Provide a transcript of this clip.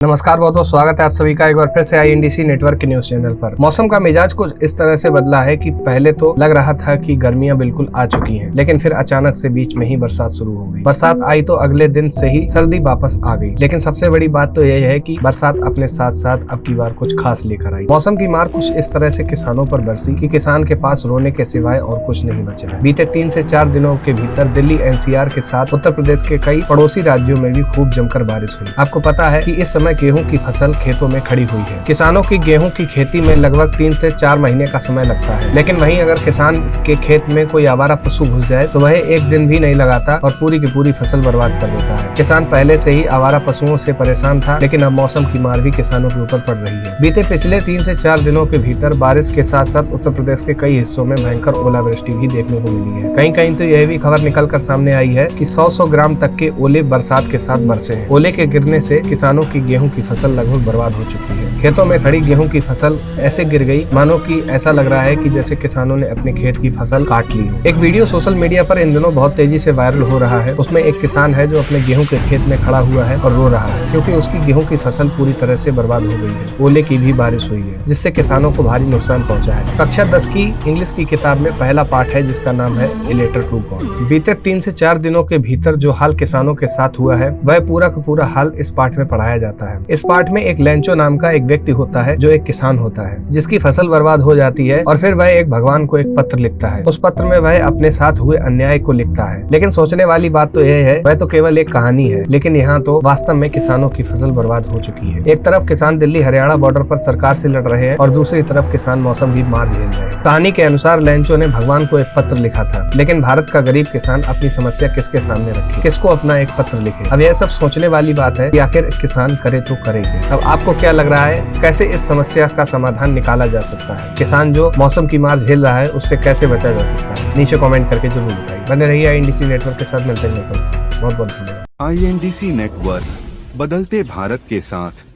नमस्कार बहुत स्वागत है आप सभी का एक बार फिर से आईएनडीसी नेटवर्क के न्यूज चैनल पर। मौसम का मिजाज कुछ इस तरह से बदला है कि पहले तो लग रहा था कि गर्मियां बिल्कुल आ चुकी हैं, लेकिन फिर अचानक से बीच में ही बरसात शुरू हो गई। बरसात आई तो अगले दिन से ही सर्दी वापस आ गई। लेकिन सबसे बड़ी बात तो यह है कि बरसात अपने साथ साथ अब की बार कुछ खास लेकर आई। मौसम की मार कुछ इस तरह से किसानों पर बरसी कि किसान के पास रोने के सिवाय और कुछ नहीं बचा है। बीते 3 से 4 दिनों के भीतर दिल्ली एनसीआर के साथ उत्तर प्रदेश के कई पड़ोसी राज्यों में भी खूब जमकर बारिश हुई। आपको पता है कि इस समय गेहूं की फसल खेतों में खड़ी हुई है। किसानों की गेहूं की खेती में लगभग 3 से 4 महीने का समय लगता है, लेकिन वहीं अगर किसान के खेत में कोई आवारा पशु घुस जाए तो वह एक दिन भी नहीं लगाता और पूरी की पूरी फसल बर्बाद कर देता है। किसान पहले से ही आवारा पशुओं से परेशान था, लेकिन अब मौसम की मार भी किसानों के ऊपर पड़ रही है। बीते पिछले 3 से 4 दिनों के भीतर बारिश के साथ साथ उत्तर प्रदेश के कई हिस्सों में भयंकर ओलावृष्टि भी देखने को मिली है। कहीं कहीं तो यह भी खबर निकल कर सामने आई है कि 100 ग्राम तक के ओले बरसात के साथ बरसे हैं। ओले के गिरने से किसानों की गेहूं की फसल लगभग बर्बाद हो चुकी है। खेतों में खड़ी गेहूं की फसल ऐसे गिर गई मानो कि ऐसा लग रहा है कि जैसे किसानों ने अपने खेत की फसल काट ली हो। एक वीडियो सोशल मीडिया पर इन दिनों बहुत तेजी से वायरल हो रहा है। उसमें एक किसान है जो अपने गेहूं के खेत में खड़ा हुआ है और रो रहा है, क्योंकि उसकी गेहूं की फसल पूरी तरह से बर्बाद हो गई है। ओले की भी बारिश हुई है, जिससे किसानों को भारी नुकसान पहुंचा है। कक्षा 10 की इंग्लिश की किताब में पहला पाठ है जिसका नाम है ए लेटर टू गॉड। बीते 3 से 4 दिनों के भीतर जो हाल किसानों के साथ हुआ है वह पूरा का पूरा हाल इस पाठ में पढ़ाया जाता है। इस पाठ में एक लेंचो नाम का एक व्यक्ति होता है जो एक किसान होता है, जिसकी फसल बर्बाद हो जाती है और फिर वह एक भगवान को एक पत्र लिखता है। उस पत्र में वह अपने साथ हुए अन्याय को लिखता है। लेकिन सोचने वाली बात तो यह है वह तो केवल एक कहानी है, लेकिन यहाँ तो वास्तव में किसानों की फसल बर्बाद हो चुकी है। एक तरफ किसान दिल्ली हरियाणा बॉर्डर पर सरकार से लड़ रहे हैं और दूसरी तरफ किसान मौसम की मार झेल रहे हैं। कहानी के अनुसार लेंचो ने भगवान को एक पत्र लिखा था, लेकिन भारत का गरीब किसान अपनी समस्या किसके सामने रखे, किसको अपना एक पत्र लिखे। अब यह सब सोचने वाली बात है कि आखिर किसान करे तो करेंगे। अब आपको क्या लग रहा है, कैसे इस समस्या का समाधान निकाला जा सकता है? किसान जो मौसम की मार झेल रहा है उससे कैसे बचा जा सकता है? नीचे कमेंट करके जरूर बताइए। बने रहिए आईएनडीसी नेटवर्क के साथ। मिलते हैं बहुत बहुत धन्यवाद। आईएनडीसी नेटवर्क, बदलते भारत के साथ।